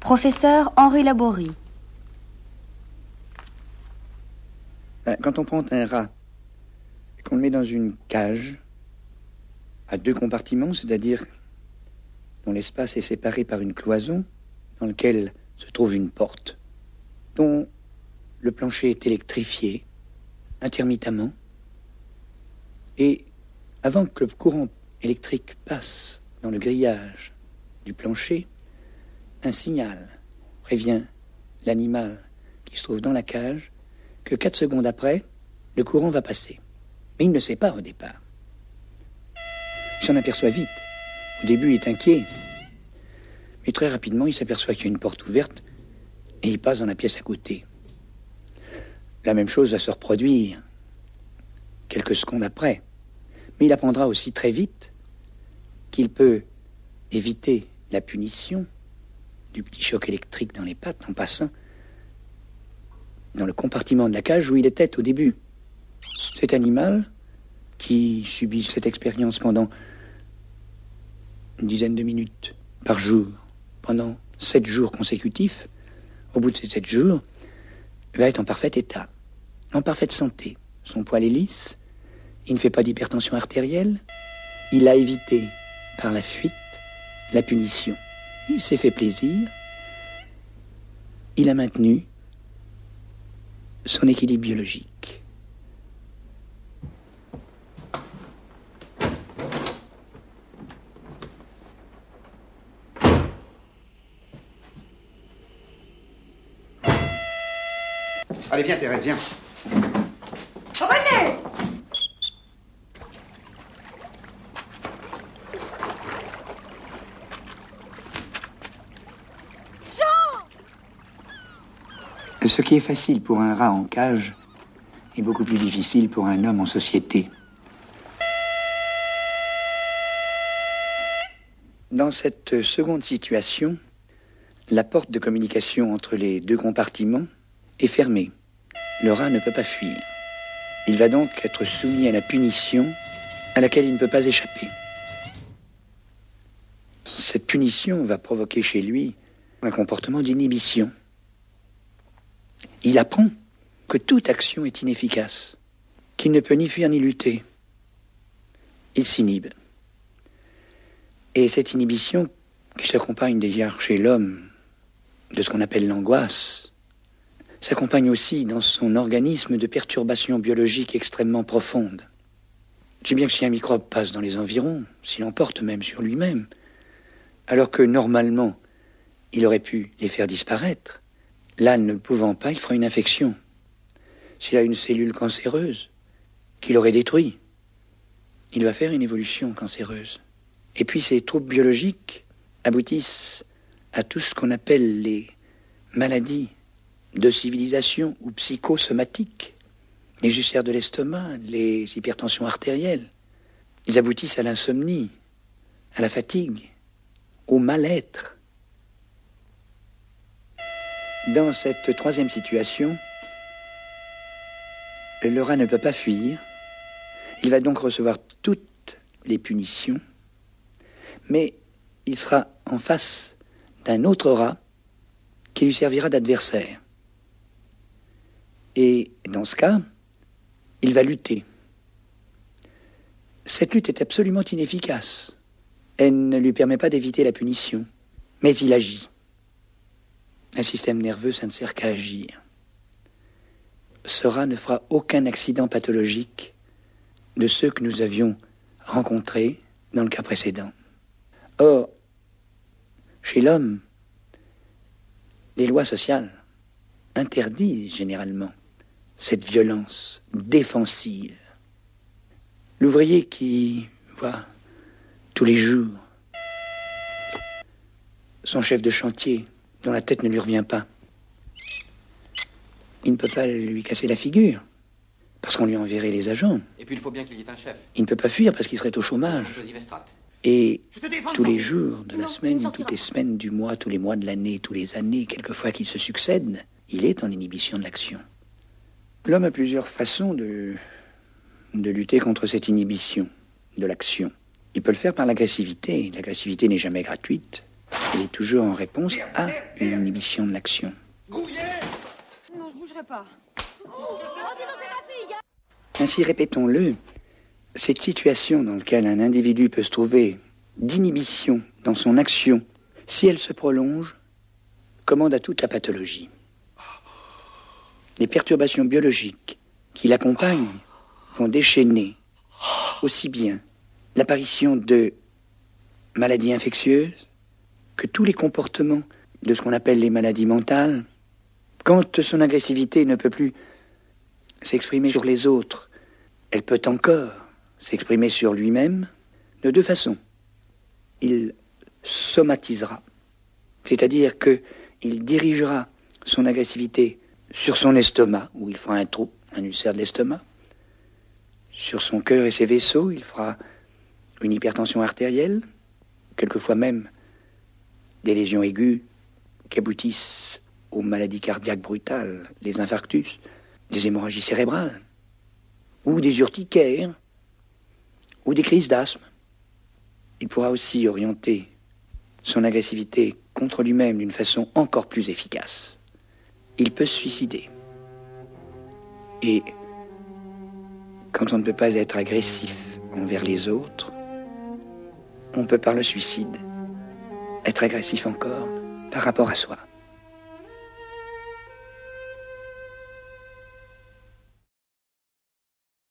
Professeur Henri Laborie. Quand on prend un rat et qu'on le met dans une cage à 2 compartiments, c'est-à-dire dont l'espace est séparé par une cloison dans laquelle se trouve une porte, dont le plancher est électrifié intermittemment, et avant que le courant électrique passe dans le grillage du plancher, un signal prévient l'animal qui se trouve dans la cage que 4 secondes après, le courant va passer. Mais il ne sait pas au départ. Il s'en aperçoit vite. Au début, il est inquiet. Mais très rapidement, il s'aperçoit qu'il y a une porte ouverte et il passe dans la pièce à côté. La même chose va se reproduire quelques secondes après. Mais il apprendra aussi très vite qu'il peut éviter la punition du petit choc électrique dans les pattes en passant dans le compartiment de la cage où il était au début. Cet animal, qui subit cette expérience pendant une dizaine de minutes par jour, pendant 7 jours consécutifs, au bout de ces 7 jours, va être en parfait état, en parfaite santé. Son poil est lisse, il ne fait pas d'hypertension artérielle, il a évité par la fuite la punition. Il s'est fait plaisir, il a maintenu son équilibre biologique. Allez, viens, Thérèse, viens. René! Ce qui est facile pour un rat en cage est beaucoup plus difficile pour un homme en société. Dans cette seconde situation, la porte de communication entre les 2 compartiments est fermée. Le rat ne peut pas fuir. Il va donc être soumis à la punition à laquelle il ne peut pas échapper. Cette punition va provoquer chez lui un comportement d'inhibition. Il apprend que toute action est inefficace, qu'il ne peut ni fuir ni lutter. Il s'inhibe. Et cette inhibition, qui s'accompagne d'ailleurs chez l'homme de ce qu'on appelle l'angoisse, s'accompagne aussi dans son organisme de perturbations biologiques extrêmement profondes. Tu sais bien que si un microbe passe dans les environs, s'il emporte même sur lui-même, alors que normalement, il aurait pu les faire disparaître, là, ne le pouvant pas, il fera une infection. S'il a une cellule cancéreuse qu'il aurait détruite, il va faire une évolution cancéreuse. Et puis ces troubles biologiques aboutissent à tout ce qu'on appelle les maladies de civilisation ou psychosomatiques, les ulcères de l'estomac, les hypertensions artérielles. Ils aboutissent à l'insomnie, à la fatigue, au mal-être. Dans cette 3e situation, le rat ne peut pas fuir. Il va donc recevoir toutes les punitions, mais il sera en face d'un autre rat qui lui servira d'adversaire. Et dans ce cas, il va lutter. Cette lutte est absolument inefficace. Elle ne lui permet pas d'éviter la punition, mais il agit. Un système nerveux, ça ne sert qu'à agir. Ce rat ne fera aucun accident pathologique de ceux que nous avions rencontrés dans le cas précédent. Or, chez l'homme, les lois sociales interdisent généralement cette violence défensive. L'ouvrier qui voit tous les jours son chef de chantier dont la tête ne lui revient pas, il ne peut pas lui casser la figure, parce qu'on lui enverrait les agents. Et puis il faut bien qu'il y ait un chef. Il ne peut pas fuir parce qu'il serait au chômage. Et tous les jours de la semaine, toutes les semaines du mois, tous les mois de l'année, tous les années, quelquefois qu'ils se succèdent, il est en inhibition de l'action. L'homme a plusieurs façons de lutter contre cette inhibition de l'action. Il peut le faire par l'agressivité. L'agressivité n'est jamais gratuite. Elle est toujours en réponse à une inhibition de l'action. Non, je bougerai pas. Ainsi, répétons-le, cette situation dans laquelle un individu peut se trouver d'inhibition dans son action, si elle se prolonge, commande à toute la pathologie. Les perturbations biologiques qui l'accompagnent vont déchaîner aussi bien l'apparition de maladies infectieuses que tous les comportements de ce qu'on appelle les maladies mentales. Quand son agressivité ne peut plus s'exprimer sur les autres, elle peut encore s'exprimer sur lui-même de deux façons. Il somatisera, c'est-à-dire qu'il dirigera son agressivité sur son estomac, où il fera un trou, un ulcère de l'estomac. Sur son cœur et ses vaisseaux, il fera une hypertension artérielle, quelquefois même des lésions aiguës qui aboutissent aux maladies cardiaques brutales, les infarctus, des hémorragies cérébrales, ou des urticaires, ou des crises d'asthme. Il pourra aussi orienter son agressivité contre lui-même d'une façon encore plus efficace. Il peut se suicider. Et quand on ne peut pas être agressif envers les autres, on peut par le suicide être agressif encore par rapport à soi.